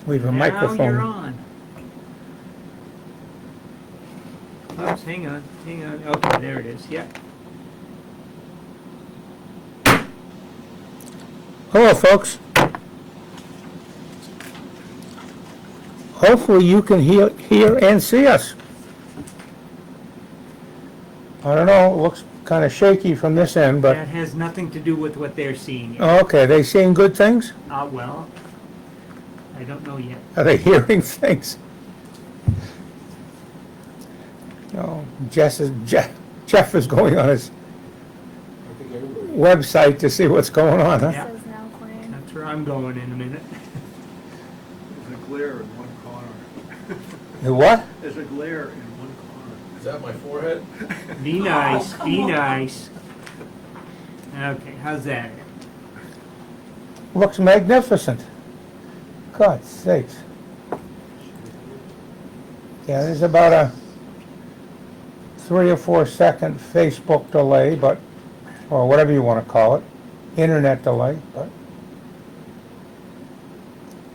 We have a Now you're microphone. on. Oops, hang on. Okay, there it is, yep. Hello, folks. Hopefully you can hear and see us. I don't know, it looks kind of shaky from this end, but... That has nothing to do with what they're seeing yet. Okay, they seeing good things? Well, I don't know yet. Are they hearing things? No, Jeff is going on his website to see what's going on, huh? Yeah. Says now playing. That's where I'm going in a minute. There's a glare in one corner. The what? There's a glare in one corner. Is that my forehead? Be nice, be nice. Okay, how's that? Looks magnificent. God's sakes. Yeah, there's about a 3 or 4 second Facebook delay, but, or whatever you want to call it, internet delay, but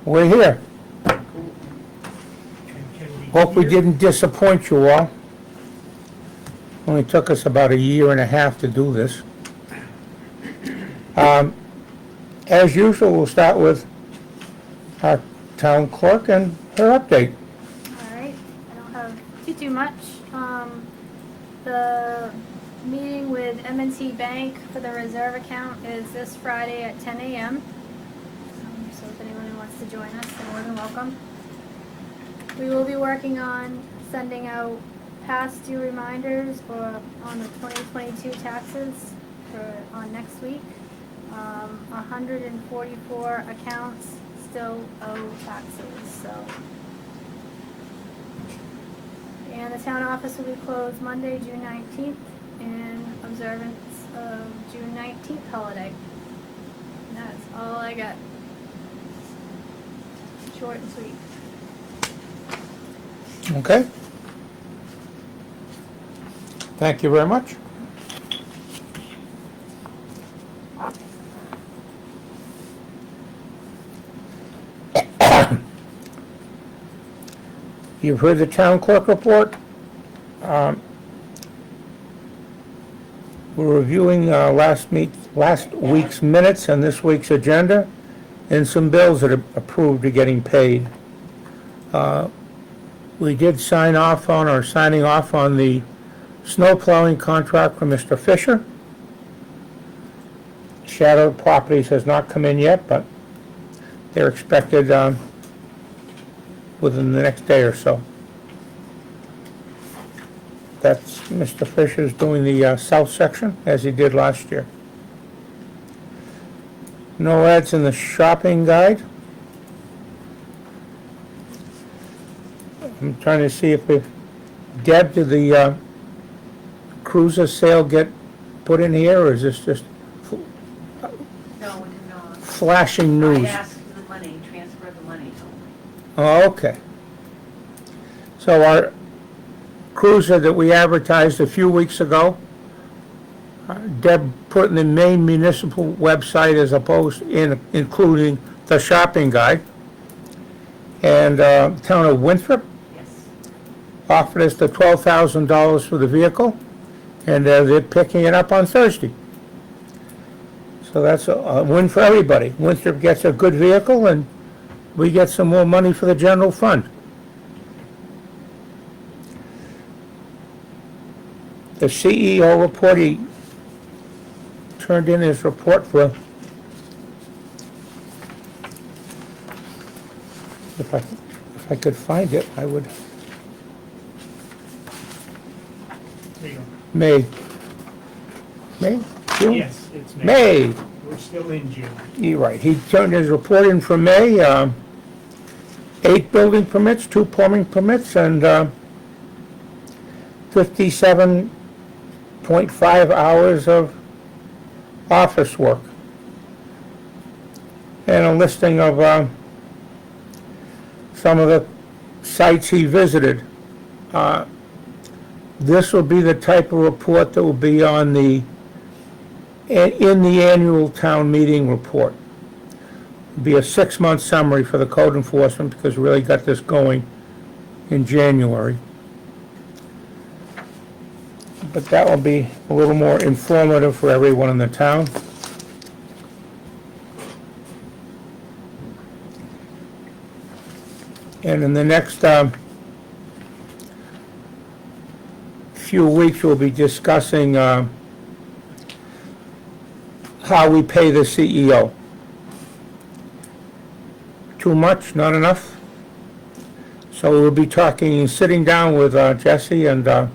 we're here. Hope we didn't disappoint you all. Only took us about a year and a half to do this. As usual, we'll start with our town clerk and her update. All right, I don't have too much. The meeting with M&T Bank for the reserve account is this Friday at 10 a.m. So if anyone wants to join us, they're more than welcome. We will be working on sending out past due reminders for on the 2022 taxes on next week. 144 accounts still owe taxes, so. And the town office will be closed Monday, June 19th, in observance of June 19th holiday. And that's all I got. Short and sweet. Okay? Thank you very much. You've heard the town clerk report. We're reviewing last week's minutes and this week's agenda, and some bills that are approved are getting paid. We did signing off on the snow plowing contract for Mr. Fisher. Shadow Properties has not come in yet, but they're expected within the next day or so. That's Mr. Fisher's doing the south section, as he did last year. No ads in the shopping guide. I'm trying to see if Deb, did the cruiser sale get put in here, or is this just No, we did not. flashing news? I asked for the money, transfer the money only. Oh, okay. So our cruiser that we advertised a few weeks ago, Deb put in the main municipal website as opposed including the shopping guide. And town of Winthrop Yes. offered us the $12,000 for the vehicle, and they're picking it up on Thursday. So that's a win for everybody. Winthrop gets a good vehicle, and we get some more money for the general fund. The CEO report, he turned in his report for, if I could find it, I would. There you go. May? June? Yes, it's May. May. We're still in June. You're right. He turned his report in for May. 8 building permits, 2 plumbing permits, and 57.5 hours of office work. And a listing of some of the sites he visited. This will be the type of report that will be on in the annual town meeting report. Be a 6-month summary for the code enforcement, because we really got this going in January. But that will be a little more informative for everyone in the town. And in the next few weeks, we'll be discussing how we pay the CEO. Too much, not enough? So we'll be talking, sitting down with Jesse and trying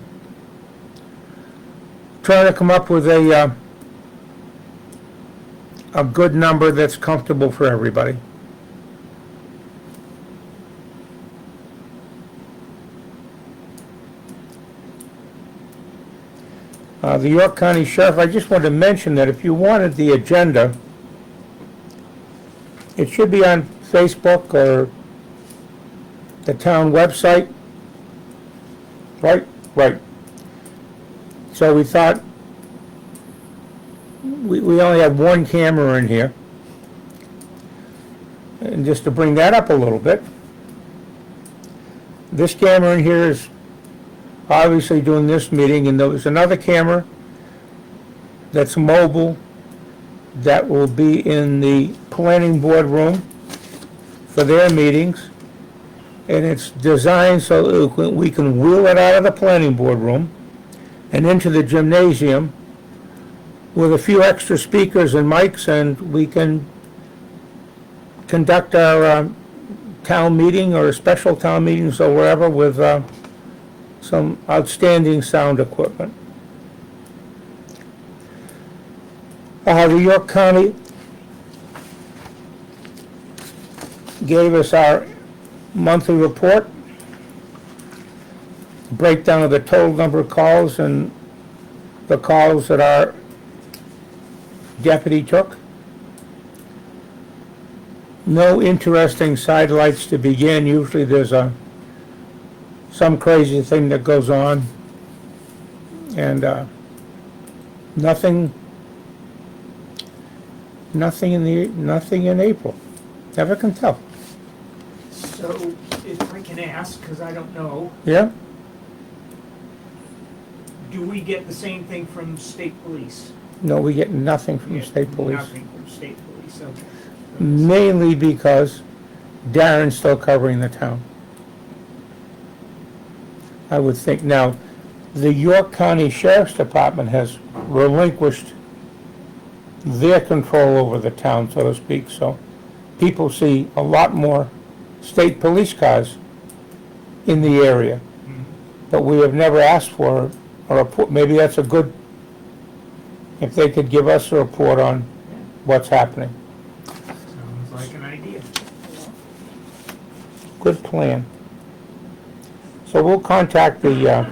to come up with a good number that's comfortable for everybody. The York County Sheriff, I just wanted to mention that if you wanted the agenda, it should be on Facebook or the town website. Right? Right. So we thought, we only have one camera in here. And just to bring that up a little bit, this camera in here is obviously doing this meeting, and there was another camera that's mobile that will be in the planning board room for their meetings, and it's designed so that we can wheel it out of the planning board room and into the gymnasium with a few extra speakers and mics, and we can conduct our town meeting or special town meetings or wherever with some outstanding sound equipment. The York County gave us our monthly report, breakdown of the total number of calls and the calls that our deputy took. No interesting sidelights to begin. Usually there's some crazy thing that goes on, and nothing in April. Never can tell. So, if I can ask, because I don't know, Yeah? do we get the same thing from state police? No, we get nothing from Yeah, state police. Nothing from state police, okay. Mainly because Darren's still covering the town. I would think. Now, the York County Sheriff's Department has relinquished their control over the town, so to speak, so people see a lot more state police cars in the area. But we have never asked for a report. Maybe that's a good, if they could give us a report on what's happening. Sounds like an idea. Good plan. So we'll contact the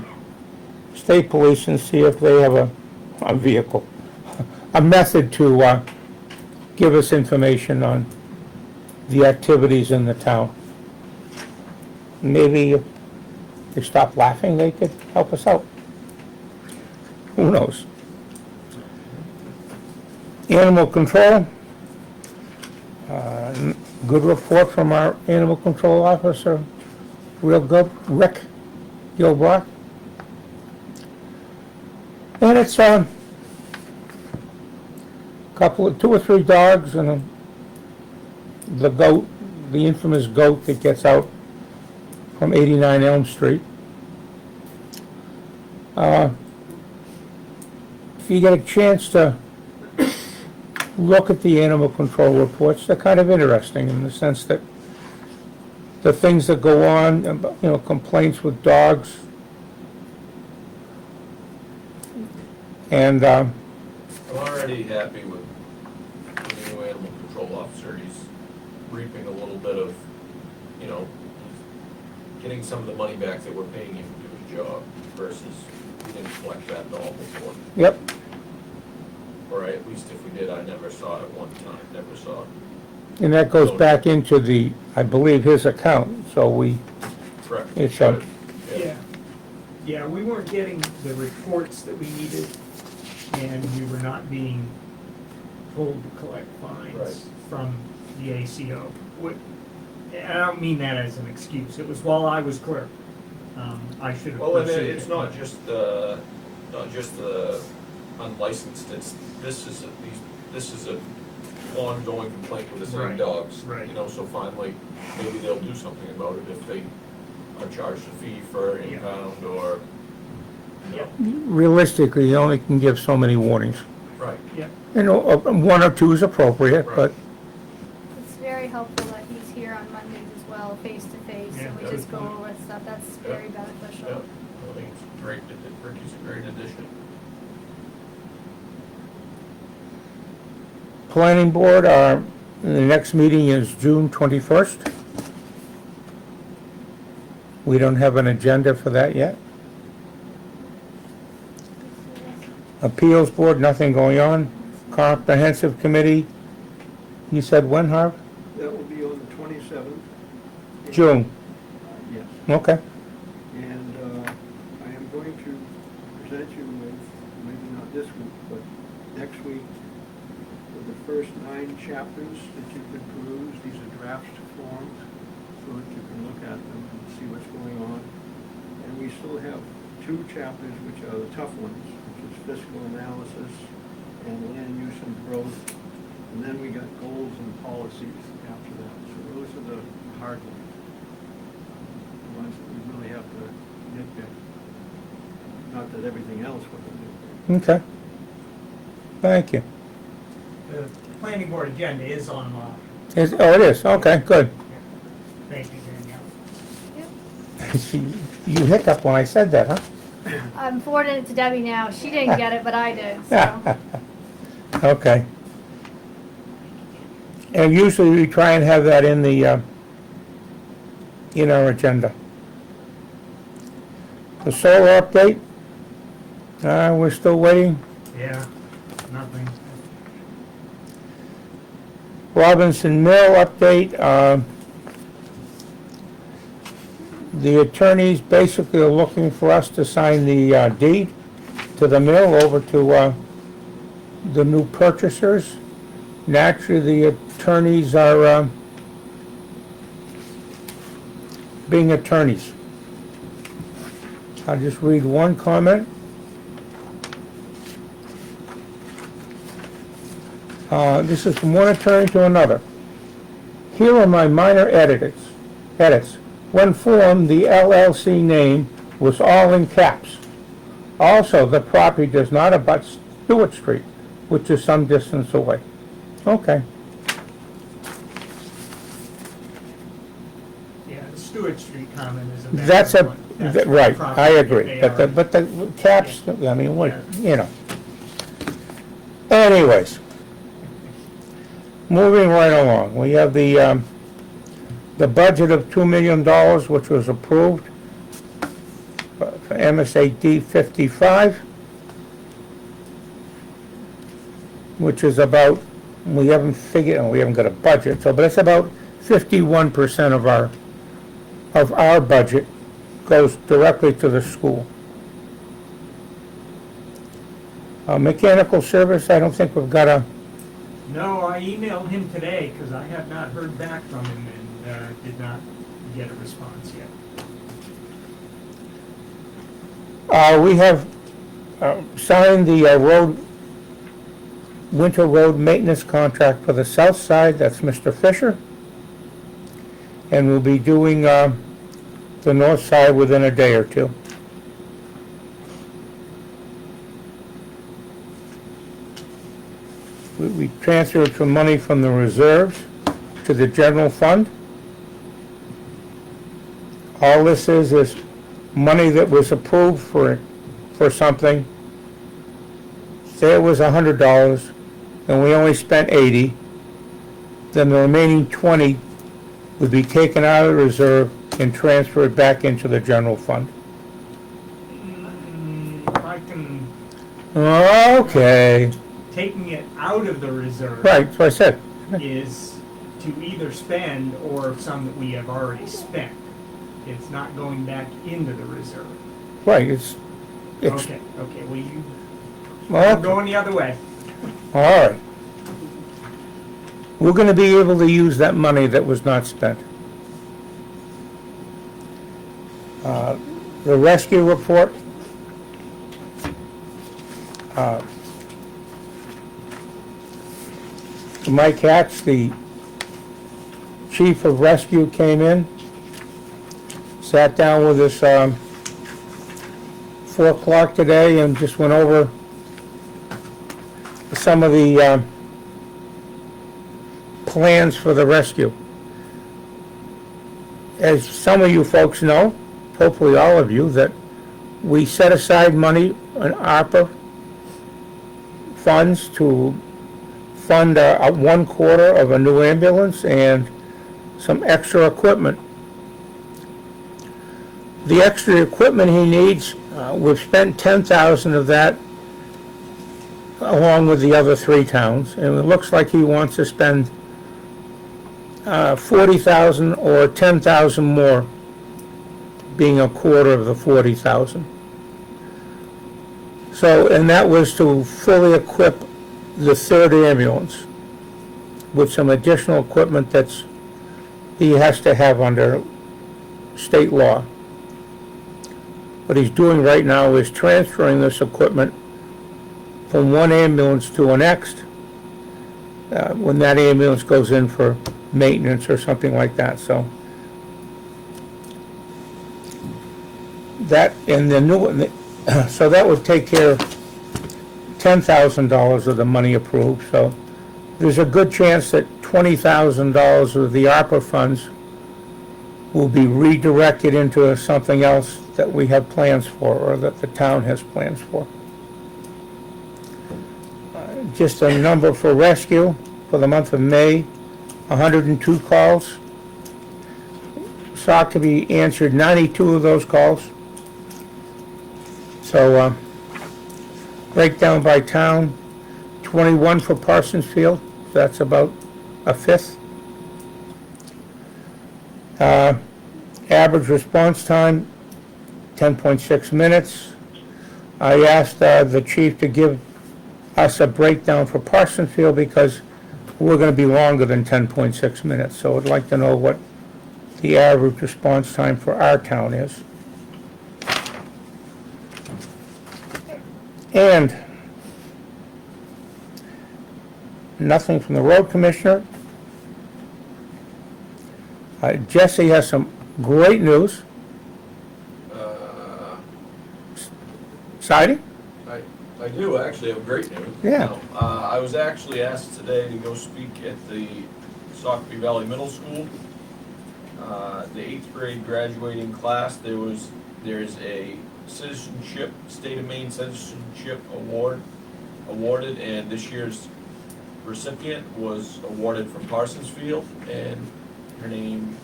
state police and see if they have a vehicle, a method to give us information on the activities in the town. Maybe if they stop laughing, they could help us out. Who knows? Animal control. Good report from our animal control officer, real good, Rick Gilbrock. And it's two or three dogs and the goat, the infamous goat that gets out from 89 Elm Street. If you get a chance to look at the animal control reports, they're kind of interesting in the sense that the things that go on, you know, complaints with dogs, and I'm already happy with the new animal control officer. He's reaping a little bit of, you know, getting some of the money back that we're paying him to do his job versus we didn't collect that at all before. yep, Or at least if we did, I never saw it at one time, never saw it. and that goes back into the, I believe, his account, so we, Correct. It's, Should. Yeah. Yeah, we weren't getting the reports that we needed, and we were not being told to collect Right. fines from the ACO. And I don't mean that as an excuse, it was while I was clerk. I should have Well, and pursued it's it. not just the unlicensed, this is a ongoing complaint with the same Right, dogs. right. You know, so finally, maybe they'll do something about it if they are charged a fee for Yeah. impound or, you know. Realistically, you only can give so many warnings. Right. Yeah, You know, one or two is appropriate, but It's very helpful that he's here on Mondays as well, face to face, Yeah, and we that just is go fine. over stuff. That's Yeah. very Yeah, beneficial. I think it's great, Ricky's a great addition. planning board, the next meeting is June 21st. We don't have an agenda for that yet. Appeals board, nothing going on. Comprehensive committee, you said when, Harv? That will be on the 27th. June, Yes. okay. And I am going to present you with, maybe not this week, but next week, with the first 9 chapters that you can peruse. These are draft forms, so that you can look at them and see what's going on. And we still have 2 chapters, which are the tough ones, which is fiscal analysis and land use and growth. And then we got goals and policies after that. So those are the hard ones. The ones that we really have to nitpick. Not that everything else wasn't nitpicked. Okay. Thank you. the planning board agenda is online. Oh, it is, okay, good. Thank you, Danielle. Yep. You hiccuped when I said that, huh? I'm forwarding it to Debbie now. She didn't get it, but I did, so. Okay. And usually we try and have that in the, in our agenda. The solar update, we're still waiting. Yeah, nothing. Robinson Mill update, the attorneys basically are looking for us to sign the deed to the mill over to the new purchasers. Naturally, the attorneys are being attorneys. I'll just read one comment. This is from one attorney to another. Here are my minor edits. When formed, the LLC name was all in caps. Also, the property does not abut Stewart Street, which is some distance away. Okay. Yeah, the Stewart Street comment is a bad That's a, one. That's right, property I that agree. they But are- the caps, I mean, what, you know. Anyways. Moving right along, we have the budget of $2 million, which was approved for MSAD 55, which is about, we haven't got a budget, so, but it's about 51% of our budget goes directly to the school. Mechanical service, I don't think we've got a, No, I emailed him today because I have not heard back from him and did not get a response yet. we have signed the winter road maintenance contract for the south side, that's Mr. Fisher. And we'll be doing the north side within a day or two. We transferred some money from the reserves to the general fund. All this is money that was approved for something. Say it was $100, and we only spent 80, then the remaining 20 would be taken out of the reserve and transferred back into the general fund. I can, Okay, taking it out of the reserve right, that's what I said. is to either spend or some that we have already spent. It's not going back into the reserve. Right, it's, Okay, well, you, I'm well, going the other way. all right. we're gonna be able to use that money that was not spent. The rescue report. Mike Hatch, the chief of rescue, came in, sat down with us 4 o'clock today and just went over some of the plans for the rescue. As some of you folks know, hopefully all of you, that we set aside money in ARPA funds to fund 1/4 of a new ambulance and some extra equipment. The extra equipment he needs, we've spent 10,000 of that along with the other 3 towns, and it looks like he wants to spend 40,000 or 10,000 more, being 1/4 of the 40,000. So, and that was to fully equip the 3rd ambulance with some additional equipment that's he has to have under state law. What he's doing right now is transferring this equipment from one ambulance to the next when that ambulance goes in for maintenance or something like that. So that and the new one, so that would take care of $10,000 of the money approved. So there's a good chance that $20,000 of the ARPA funds will be redirected into something else that we have plans for, or that the town has plans for. Just a number for rescue for the month of May, 102 calls. Sockeye answered 92 of those calls. So, breakdown by town, 21 for Parsonsfield, that's about a fifth. Average response time, 10.6 minutes. I asked the chief to give us a breakdown for Parsonsfield because we're going to be longer than 10.6 minutes. So I'd like to know what the average response time for our town is. And nothing from the road commissioner. Jesse has some great news. Siding? I do actually have great news. Yeah. I was actually asked today to go speak at the Sockeye Valley Middle School. The 8th grade graduating class, there's a citizenship, state of Maine citizenship awarded, and this year's recipient was awarded from Parsonsfield, and her name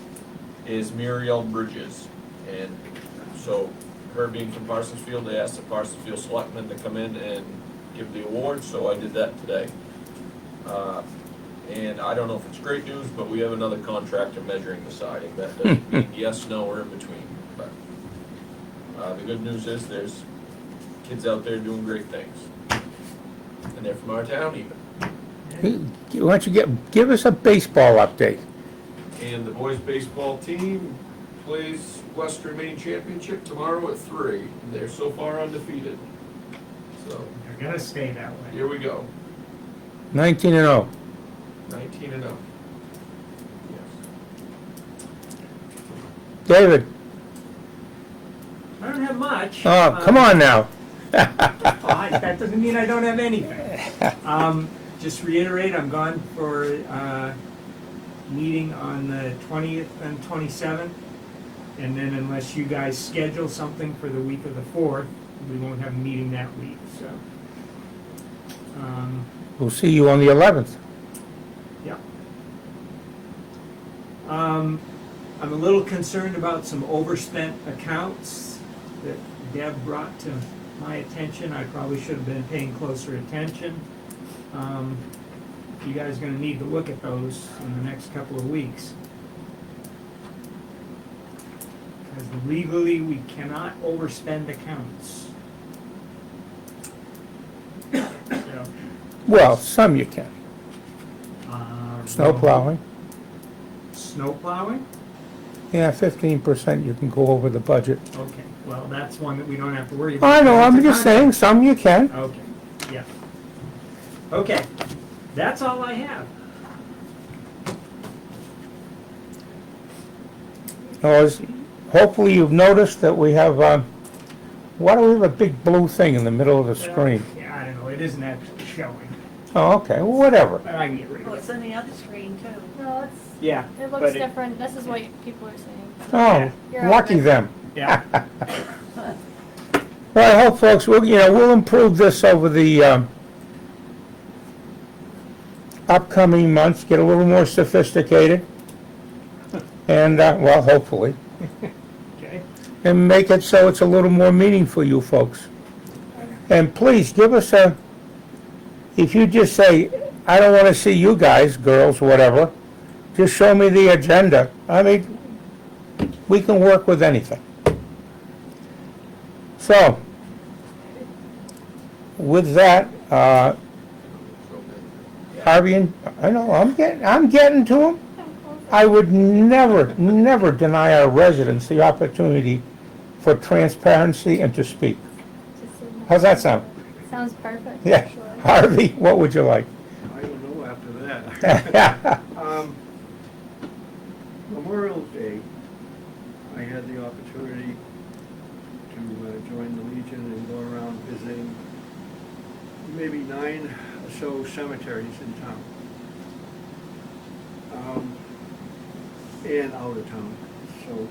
is Muriel Bridges. And so, her being from Parsonsfield, they asked the Parsonsfield Selectmen to come in and give the award, so I did that today. And I don't know if it's great news, but we have another contractor measuring the siding. That doesn't mean yes, no, or in between. But the good news is there's kids out there doing great things. And they're from our town even. Why don't you give us a baseball update? And the boys' baseball team plays Western Maine Championship tomorrow at 3. And they're so far undefeated. So They're gonna stay that way. here we go. 19-0. 19-0. Yes. David, I don't have much. oh, come on now. That doesn't mean I don't have anything. Just reiterate, I'm gone for meeting on the 20th and 27th. And then unless you guys schedule something for the week of the 4th, we won't have a meeting that week, so. We'll see you on the 11th. Yeah. I'm a little concerned about some overspent accounts that Deb brought to my attention. I probably should have been paying closer attention. You guys are gonna need to look at those in the next couple of weeks. Because legally, we cannot overspend accounts. So, Well, some you can. Snow plowing. Snow plowing? Yeah, 15% you can go over the budget. Okay, well, that's one that we don't have to worry about. I know, It's I'm a just saying, contract. some you can. Okay, yeah. Okay, that's all I have. Hopefully you've noticed that we have, why do we have a big blue thing in the middle of the screen? Yeah, I don't know, it isn't actually showing. Oh, okay, well, whatever. I can get rid Oh, of it's it. on the other screen too. No, it's, Yeah. it but looks different. This is what people are saying. Oh, You're lucky okay. them. Yeah, Well, I hope, folks, we'll improve this over the upcoming months, get a little more sophisticated, and, well, hopefully, okay. and make it so it's a little more meaningful, you folks. And please, give us if you just say, I don't want to see you guys, girls, whatever, just show me the agenda. I mean, we can work with anything. So, with that, Harvey, I know, I'm getting to him. I would never deny our residents the opportunity for transparency and to speak. How's that sound? Sounds perfect. Yeah. actually. Harvey, what would you like? I don't know after that. Memorial Day, I had the opportunity to join the Legion and go around visiting maybe 9 or so cemeteries in town. And out of town. So,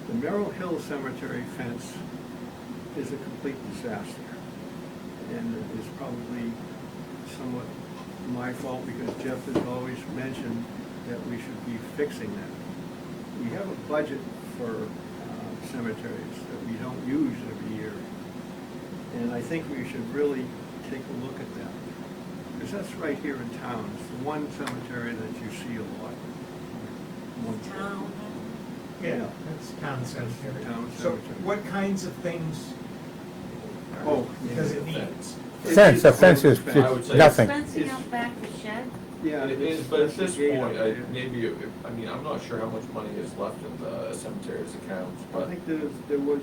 the Merrill Hill Cemetery fence is a complete disaster. And it is probably somewhat my fault because Jeff has always mentioned that we should be fixing that. We have a budget for cemeteries that we don't use every year. And I think we should really take a look at that. Because that's right here in town. It's the one cemetery that you see a lot. One- Town. Yeah, that's town cemetery. Town So cemetery. what kinds of things Oh, does yeah. it need? Fence, a fence is I would say nothing. Fencing out back the shed? Yeah, It it's- is, but at that's the this gate point, out there. maybe, I mean, I'm not sure how much money is left in the cemetery's accounts, I but, think there was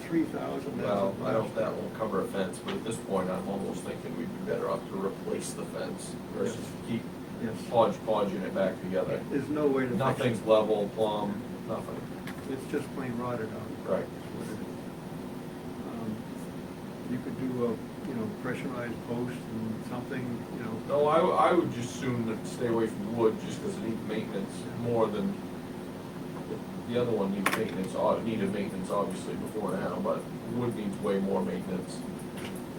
3,000. well, I don't, that won't cover a fence, but at this point, I'm almost thinking we'd be better off to replace the fence versus keep Yes. podging it back together. There's no way to fix it. Nothing's level, plumb, nothing. It's just plain rotted out. Right. That's what it is. You could do a, pressurized post and something, No, I would just soon stay away from wood, just because it needs maintenance more than, the other one needs maintenance, needed maintenance obviously before now, but wood needs way more maintenance.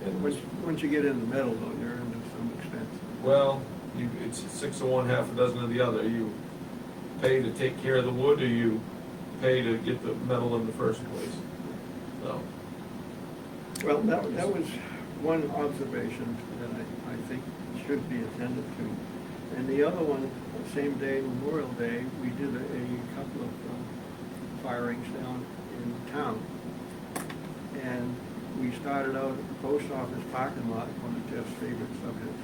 And Once you get in the metal though, you're into some expense. well, it's 6 of one, half a dozen of the other. You pay to take care of the wood, or you pay to get the metal in the first place. So, Well, that was one observation that I think should be attended to. And the other one, the same day, Memorial Day, we did a couple of firings down in town. And we started out at the post office parking lot, one of Jeff's favorite subjects.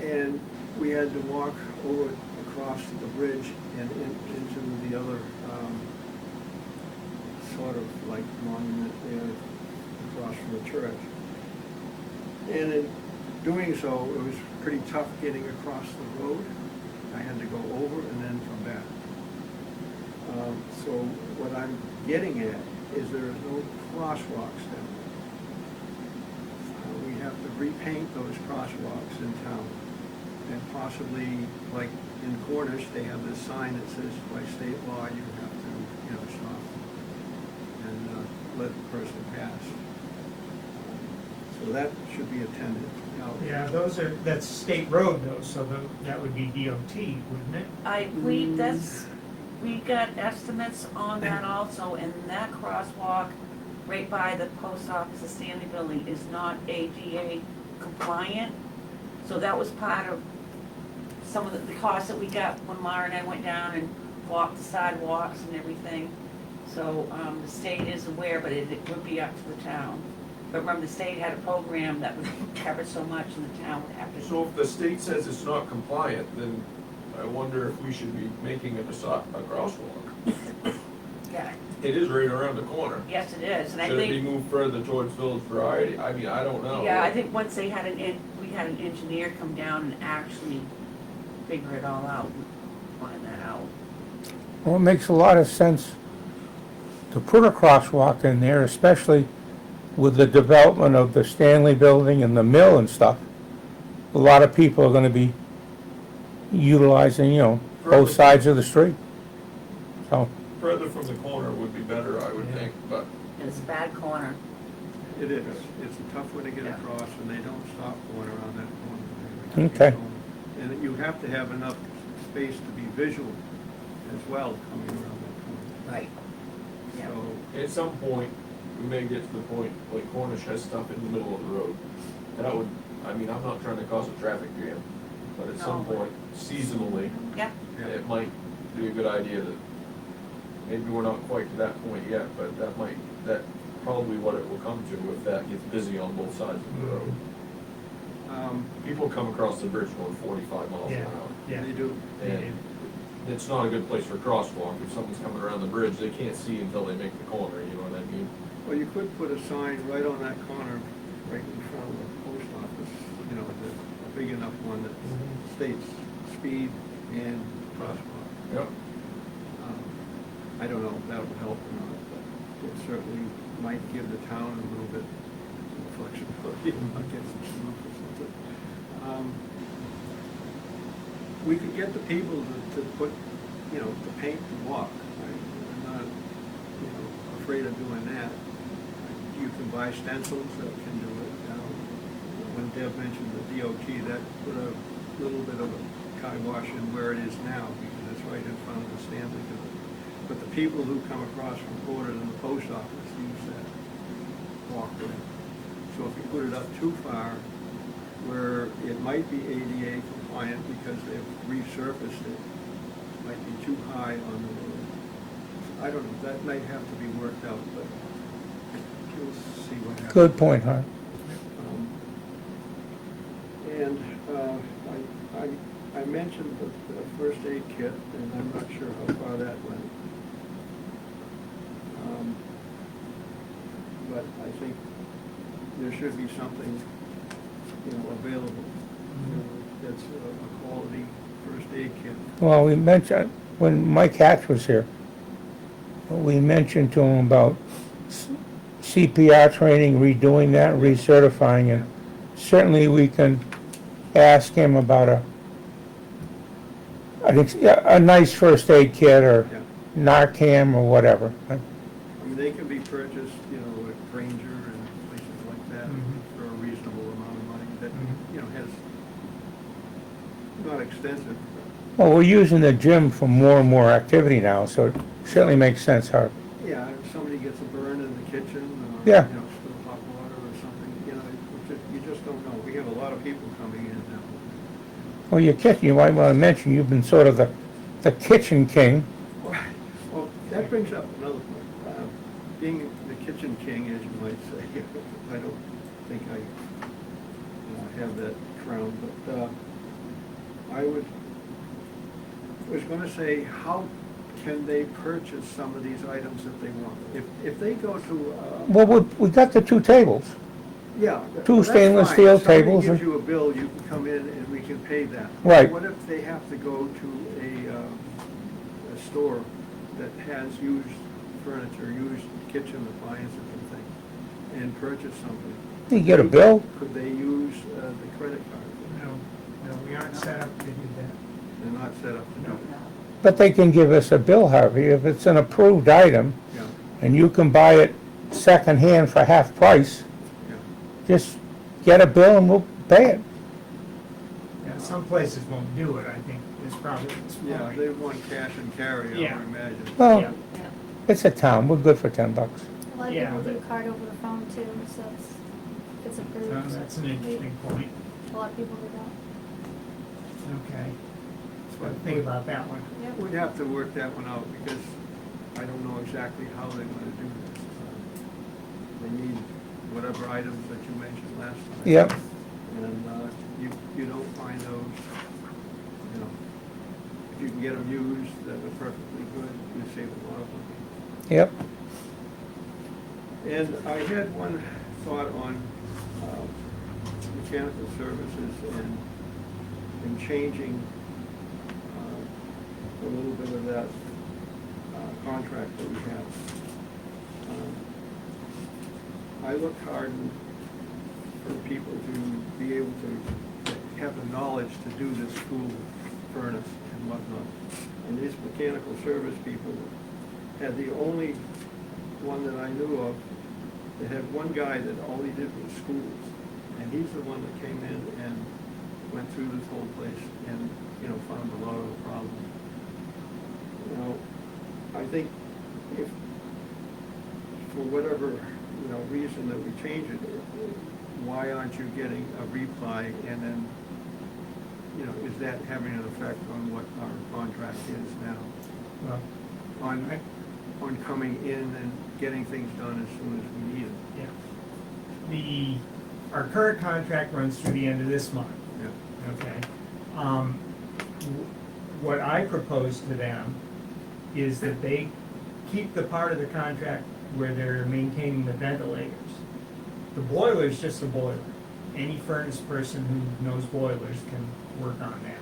And we had to walk over across the bridge and into the other sort of like monument there across from the church. And in doing so, it was pretty tough getting across the road. I had to go over and then come back. So what I'm getting at is there is no crosswalks down there. We have to repaint those crosswalks in town. And possibly, like in Cornish, they have this sign that says, by state law, you have to, stop and let the person pass. So that should be attended. Now, Yeah, that's state road though, so that would be DOT, wouldn't it? We got estimates on that also, and that crosswalk right by the post office, the Stanley Building, is not ADA compliant. So that was part of some of the costs that we got when Mara and I went down and walked the sidewalks and everything. So, the state is aware, but it would be up to the town. But remember, the state had a program that would cover so much and the town would have to. So if the state says it's not compliant, then I wonder if we should be making it a crosswalk. Yeah, It is right around the corner. yes, it is, and I Should it be think, moved further towards Village Variety? I mean, I don't know. yeah, I think once they had we had an engineer come down and actually figure it all out, find that out. Well, it makes a lot of sense to put a crosswalk in there, especially with the development of the Stanley Building and the mill and stuff. A lot of people are gonna be utilizing, both sides of the street. So, Further from the corner would be better, I would think, but And it's a bad corner. It is. It's a tough one to get Yeah. across, and they don't stop going around that corner. They keep Okay. going. And you have to have enough space to be visual as well, coming around that Right. Yeah. corner. at some point, we may get to the point, like Cornish has stuff in the middle of the road. That would, I mean, I'm not trying to cause a traffic jam, but at some No. point, seasonally, Yeah, So, it might be a good idea to, maybe we're not quite to that point yet, but that probably what it will come to if that gets busy on both sides of the road. People come across the bridge going 45 miles an Yeah. hour. Yeah. They do. And it's not a good place for a crosswalk. If someone's coming around the bridge, they can't see until they make the corner, you know what I mean? Well, you could put a sign right on that corner, right in front of the post office, a big enough one that states speed and crosswalk. Yep. I don't know if that would help or not, but it certainly might give the town a little bit of flexibility and not get some smoke or something. We could get the people to put, to paint the walk. I'm not, afraid of doing that. You can buy stencils that can do it. When Deb mentioned the DOT, that put a little bit of a kibosh in where it is now, because it's right in front of the Stanley Building. But the people who come across from Porter to the post office use that walkway. So if you put it up too far, where it might be ADA compliant because they've resurfaced it, might be too high on the road. I don't know, that might have to be worked out, but we'll see what happens. good point, Hart. And I mentioned the first aid kit, and I'm not sure how far that went. But I think there should be something, available. That's a quality first aid kit. Well, we mentioned, when Mike Hatch was here, we mentioned to him about CPR training, redoing that, recertifying it. Certainly, we can ask him about a nice first aid kit or Yeah. Narcan or whatever. I mean, they can be purchased, at Granger and places like that for a reasonable amount of money that, has not extensive. Well, we're using the gym for more and more activity now, so it certainly makes sense, Hart. Yeah, if somebody gets a burn in the kitchen or, Yeah. spill hot water or something, you just don't know. We have a lot of people coming in now. Well, your kitchen, you might want to mention, you've been sort of the kitchen king. Well, that brings up another point. Being the kitchen king, as you might say, I don't think I have that crown, but I was going to say, how can they purchase some of these items that they want? If they go to, Well, we got the two tables. yeah. Two that's stainless fine. steel If somebody tables gives and- you a bill, you can come in and we can pay that. Right. What if they have to go to a store that has used furniture, used kitchen appliances and things, and purchase something? You get a bill? Could they use the credit card for that? No, we aren't set up to do that. They're not set up to do it. But they can give us a bill, Harvey, if it's an approved item, Yeah, and you can buy it secondhand for half price, yeah. just get a bill and we'll pay it. Yeah, some places won't do it, I think, is probably. Yeah, they want cash and carry, I Yeah. would imagine. Well, Yeah. Yeah. it's a town, we're good for $10. A lot of Yeah, people do but- card over the phone too, so it's approved. That's an interesting point. A lot of people do that. Okay. So think about that one. Yep. We'd have to work that one out, because I don't know exactly how they're gonna do this. They need whatever items that you mentioned last time. Yep, And you don't find those, you know, if you can get them used that are perfectly good, you save a lot of money. yep. And I had one thought on mechanical services and changing a little bit of that contract that we have. I look hard for people to be able to have the knowledge to do this school furnace and whatnot. And these mechanical service people had the only one that I knew of that had one guy that all he did was schools. And he's the one that came in and went through this whole place and, you know, found a lot of the problems. You know, I think if, for whatever, you know, reason that we change it, why aren't you getting a reply and then, you know, is that having an effect on what our contract is now? Well, On coming in and getting things done as soon as we need it. yeah. Our current contract runs through the end of this month, Yeah. okay? What I propose to them is that they keep the part of the contract where they're maintaining the ventilators. The boiler is just a boiler. Any furnace person who knows boilers can work on that.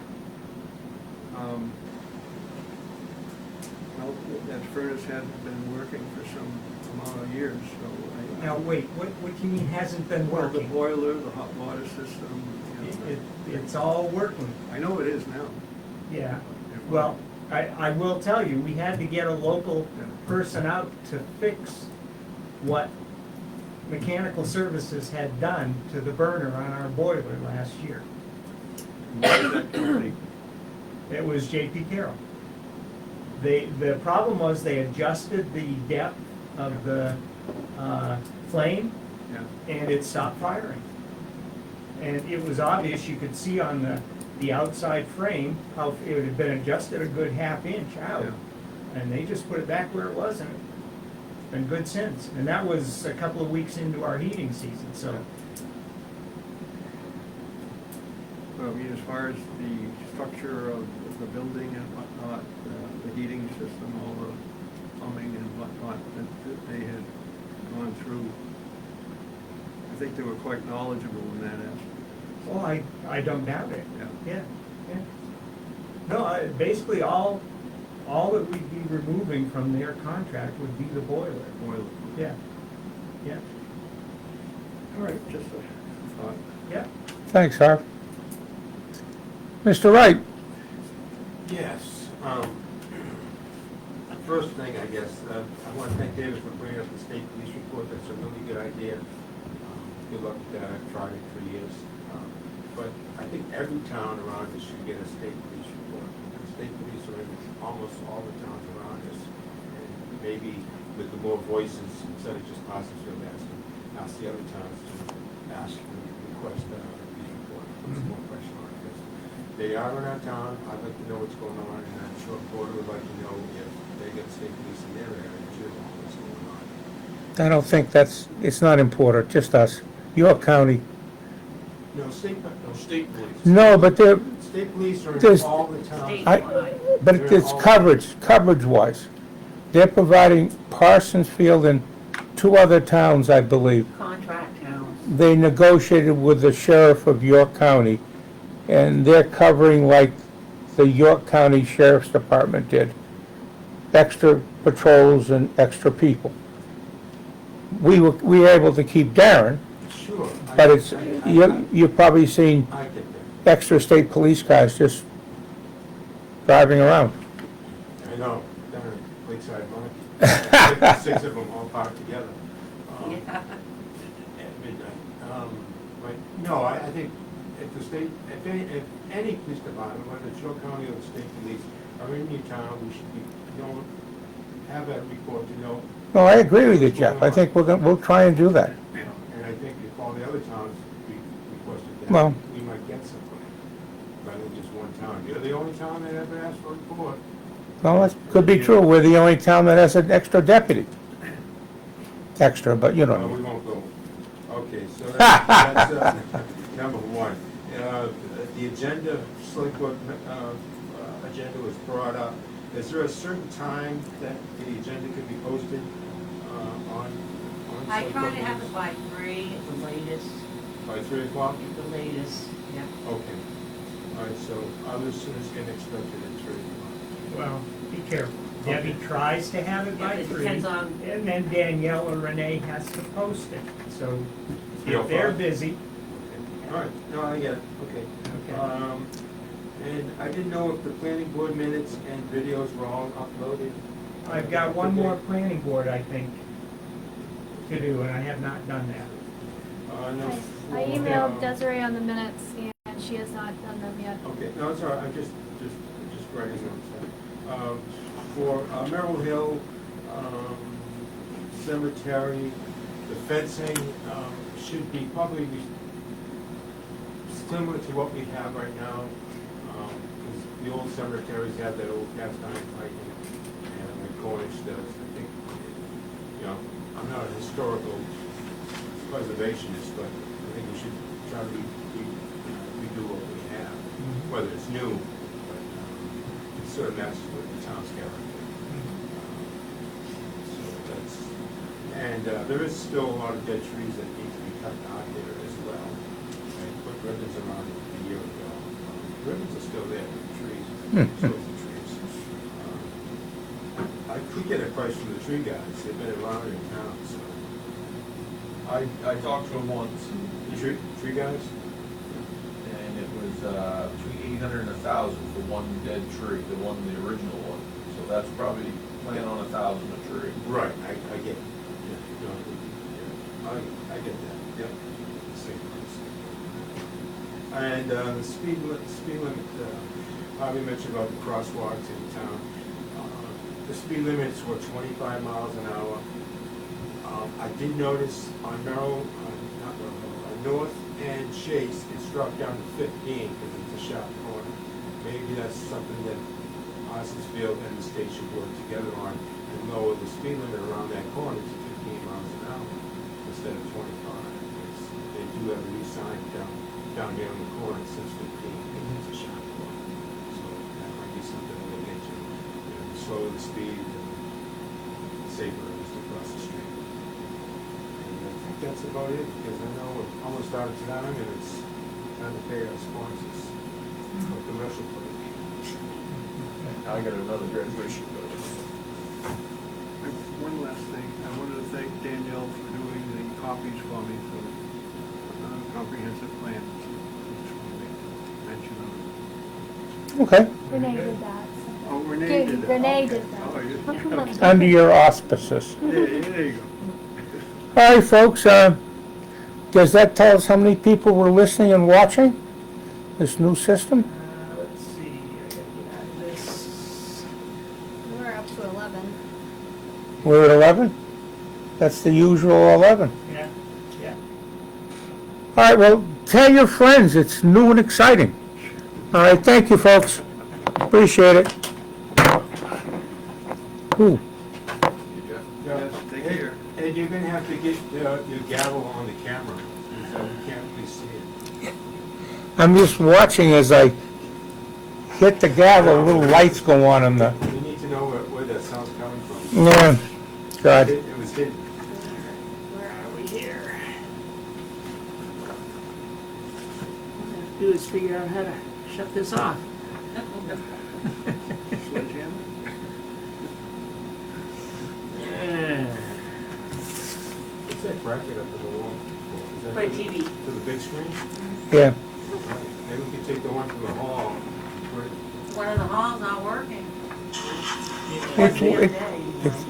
Well, that furnace hadn't been working for some amount of years, so Now, wait, what do you mean hasn't been Well, the working? boiler, the hot water system, you know, It's all working, I know it is now. yeah. Well, I will tell you, we had to get a local person out to fix what mechanical services had done to the burner on our boiler last year. What is that company? It was J.P. Carroll. The problem was they adjusted the depth of the flame Yeah. and it stopped firing. And it was obvious, you could see on the outside frame how it had been adjusted a good ½ inch out. Yeah. And they just put it back where it was and it's been good since. And that was a couple of weeks into our heating season, so. Well, I mean, as far as the structure of the building and whatnot, the heating system, all the plumbing and whatnot that they had gone through, I think they were quite knowledgeable in that aspect. Well, I don't doubt it. Yeah. Yeah. No, basically all that we'd be removing from their contract would be the boiler. Boiler. Yeah. Yeah. All right, just a thought. Yeah. Thanks, Harv. Mr. Wright? Yes. First thing, I guess, I want to thank David for bringing up the state police report. That's a really good idea. Good luck with that. I've tried it for years. But I think every town around us should get a state police report. The state police are in almost all the towns around us. And maybe with the more voices, instead of just Positively ask the other towns to ask and request a police report. Put some more pressure on it. Because they are in our town. I'd like to know what's going on, and I'm sure Porter would like to know if they get state police in their area too, what's going on. I don't think it's not important, just us. York County. No, state police. No, but State police are There's- in all the towns. but it's coverage-wise. They're providing Parsonsfield and 2 other towns, I believe. Contract towns. They negotiated with the sheriff of York County, and they're covering like the York County Sheriff's Department did. Extra patrols and extra people. We were able to keep Darren, Sure. but it's, you've probably seen I get that. extra state police cars just driving around. I know, down at Lakeside Monkey. 6 of them all parked together. Yeah. At midnight. But, no, I think if the state, if any police department, whether it's York County or the state police, are in your town, we should be, have that report to know. No, I agree with you, Jeff. I think we'll try and do that. And I think if all the other towns requested that, Well- we might get something, rather than just one town. You're the only town that ever asked for a report. Well, that could be true. We're the only town that has an extra deputy. Extra, but you Well, know. we won't go So that's number one. The agenda, select board agenda was brought up. Is there a certain time that the agenda could be posted on I select try board to have meetings? it by 3 at the latest, By 3 o'clock? at the latest, yeah. Okay. All right, so other students can expect it at 3 o'clock. Well, be careful. Debbie tries to have it by It 3, depends on- and then Danielle or Renee has to post it. So Yeah, if they're fine. busy, All right, no, I get it, okay. okay. And I didn't know if the planning board minutes and videos were all uploaded. I've got one more planning board, I think, to do, and I have not done that. No. I emailed Desiree on the minutes, and she has not done them yet. Okay, no, it's all right, I'm just writing notes. For Merrill Hill Cemetery, the fencing should be probably similar to what we have right now. Because the old cemeteries have that old cast iron piping, and the Cornish does. I think, you know, I'm not a historical preservationist, but I think we should try to redo what we have, whether it's new, but it sort of matches with the town's character. So that's, and there is still a lot of dead trees that need to be cut out there as well. I put ribbons around it a year ago. Ribbons are still there, but the trees, still the trees. I could get a price from the tree guys, they've been around in town, so. I talked to him once, The tree guys? and it was between 800 and 1,000 for one dead tree, the original one. So that's probably playing on 1,000 a tree. Right, I get it. Yeah, no, I get that, yep. Same price. And the speed limit, Bobby mentioned about the crosswalks in town. The speed limits were 25 miles an hour. I did notice on North and Chase, it's dropped down to 15 because it's a sharp corner. Maybe that's something that Osmondsfield and the state should work together on and lower the speed limit around that corner to 15 miles an hour instead of 25. Because they do have a new sign down here on the corner that says 15 because it's a sharp corner. So that might be something to look into. You know, slower the speed, and safer it is to cross the street. And I think that's about it, because I know we're almost out of time and it's time to pay our sponsors for commercial break. Now I got another graduation. One last thing, I wanted to thank Danielle for doing the copies for me for the comprehensive plan. Just wanted to mention them. Okay, Renee did that. Oh, Renee did that. Renee Okay. did that. Oh, yeah. under your auspices. There you go. All right, folks, does that tell us how many people were listening and watching this new system? Let's see, I gotta get out of this. We're up to 11. We're at 11? That's the usual 11. Yeah. All right, well, tell your friends, it's new and exciting. All right, thank you, folks. Appreciate it. Ooh, Yes, take care. And you're gonna have to get your gavel on the camera, so we can't really see it. I'm just watching as I hit the gavel, little lights go on in the, You need to know where that sound's coming from. yeah, God. It was hidden. Where are we here? Do is figure out how to shut this off. Sledgehammer? What's that bracket up in the wall? Is that For for the- TV. For the big screen? Yeah, Maybe we could take the one from the hall. One of the halls not working.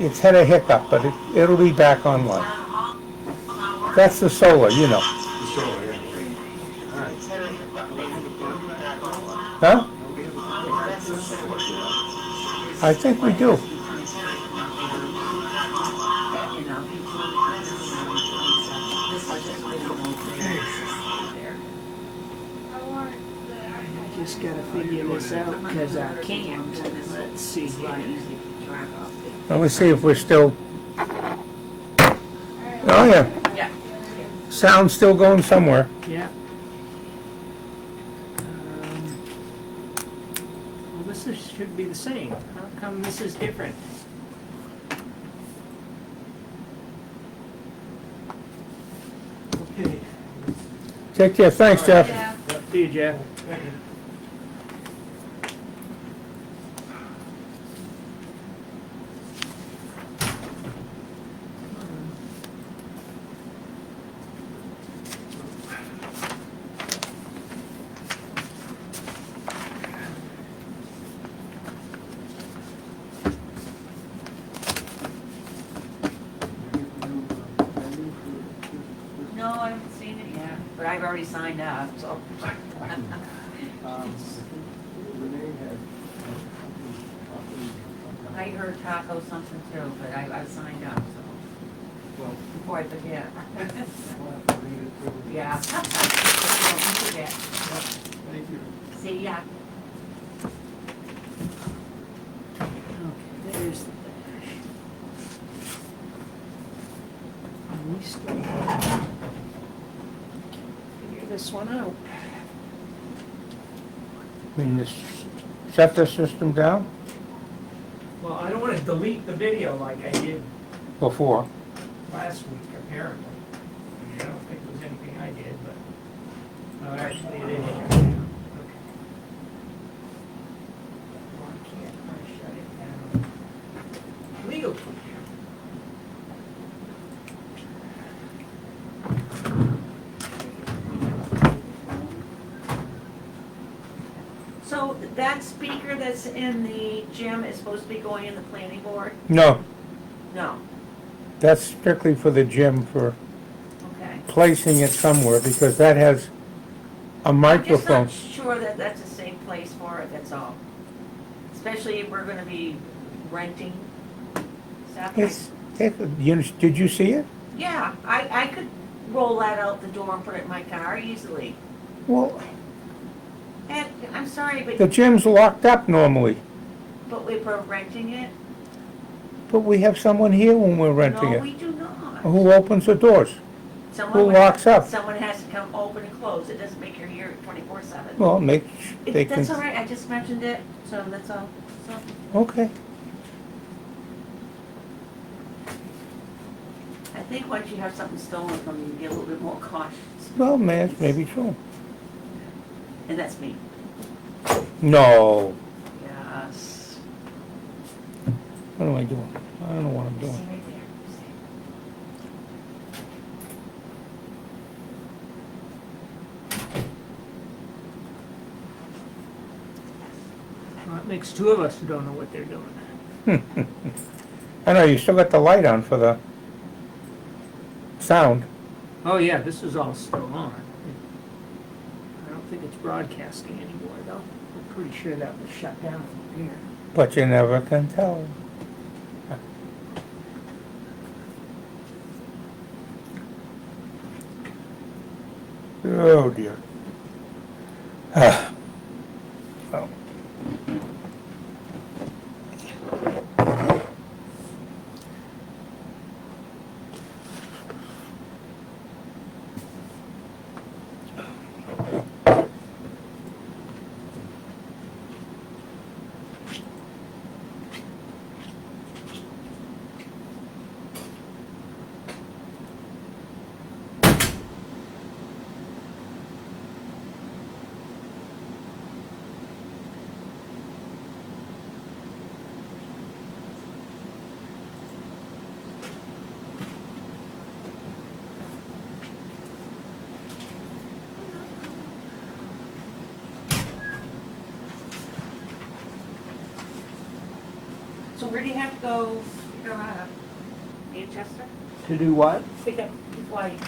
it's had a hiccup, but it'll be back online. That's the solar, you know. The solar, yeah. All right. Huh? I think we do. You know. This is just really no there. I just gotta figure this out, because I can't. Let's see, Right, easy to track off. Let me see if we're still, oh, yeah. Yeah. Sound's still going somewhere. Yeah. Well, should be the same. How come this is different? Okay. Take care, thanks, Jeff. Yeah. See you, Jeff. No, I haven't seen it yet, but I've already signed up, so. Renee had. I heard taco something too, but I've signed up, so, Well, before I forget. we'll have to read it through. Yeah. Don't forget. Thank you. See ya. Okay, there's the dash. And we still figure this one out. I mean, this, shut the system down Well, I don't wanna delete the video like I did before. last week, apparently. I mean, I don't think there was anything I did, but, no, actually it is. Okay. Why can't I shut it down? Legally. So that speaker that's in the gym is supposed to be going in the planning board? No, No, that's strictly for the gym, for okay. placing it somewhere, because that has a I'm just microphone. not sure that that's a safe place for it, that's all. Especially if we're gonna be renting stuff. Did you see it? Yeah, I could roll that out the door and put it in my car easily. Well, And I'm sorry, the but gym's locked up normally, we're renting it? but we have someone here when we're renting No, it. we do not. Who opens the doors? Someone Who would- locks up? Someone has to come open and close. It doesn't make you here 24/7. Well, they can, That's all right, I just mentioned it, so that's all. So okay. I think once you have something stolen from you, you get a little bit more cautious. Well, man, it's maybe true. And that's me. No, Yes. what am I doing? I don't know what I'm See doing. right there. Well, it makes two of us who don't know what they're doing. I know, you still got the light on for the sound. Oh, yeah, this is all still on. I don't think it's broadcasting anymore, though. I'm pretty sure that was shut down from here. But you never can tell. Oh dear. Oh. So where do you have to go, Manchester? To do what? Pick up flight,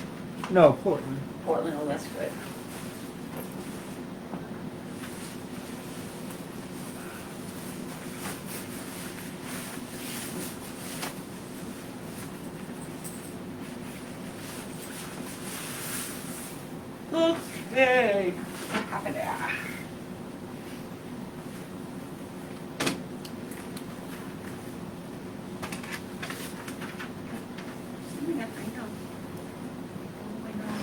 No, Portland. Portland, oh, that's good. Okay. Yeah, I know. Oh my God.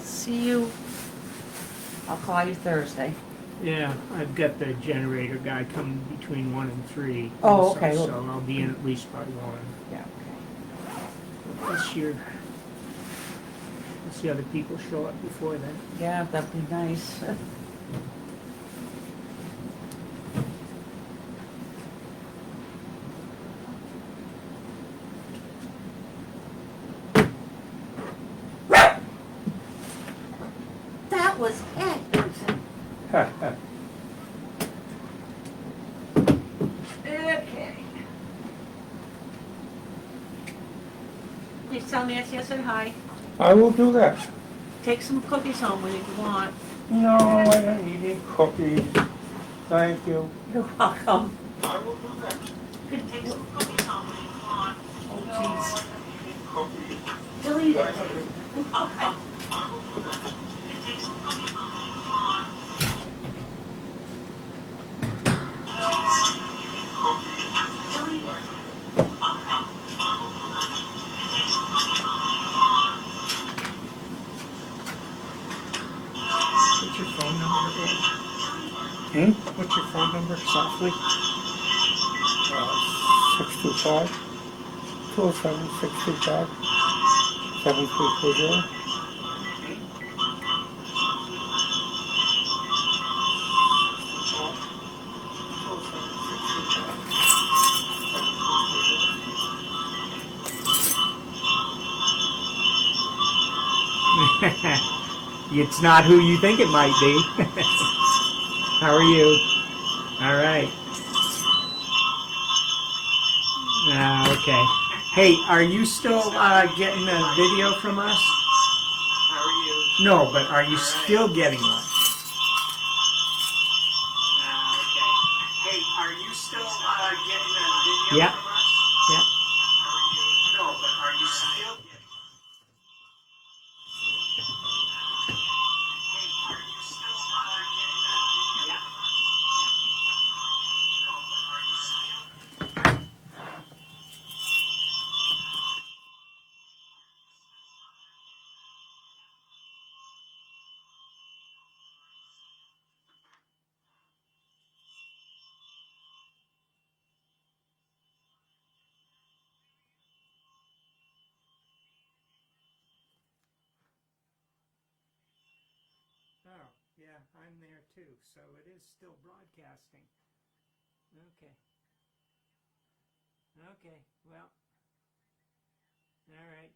see you, I'll call you Thursday. Yeah, I've got the generator guy coming between 1 and 3. Oh, also, okay. So I'll be in at least by 1. Yeah, okay. Unless the other people show up before then. Yeah, that'd be nice. That was it. Okay. Please tell Nancy I said hi. I will do that. Take some cookies home when you want. No, I don't need any cookies. Thank you. You're welcome. I will do that. You can take some cookies home when you want. Oh, Cookies. jeez. Delete it. Okay. What's your phone number, Dave? What's your phone number, softly? 625 207 625 7340. It's not who you think it might be. How are you? All right. Okay. Hey, are you still getting a video from us? How are you? No, but are you still getting one? Okay. Hey, are you still getting a video from us? Yeah. How are you? No, but are you still getting? Oh, yeah, I'm there too, so it is still broadcasting. Okay. Okay, well, all right.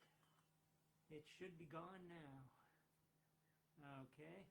It should be gone now. Okay.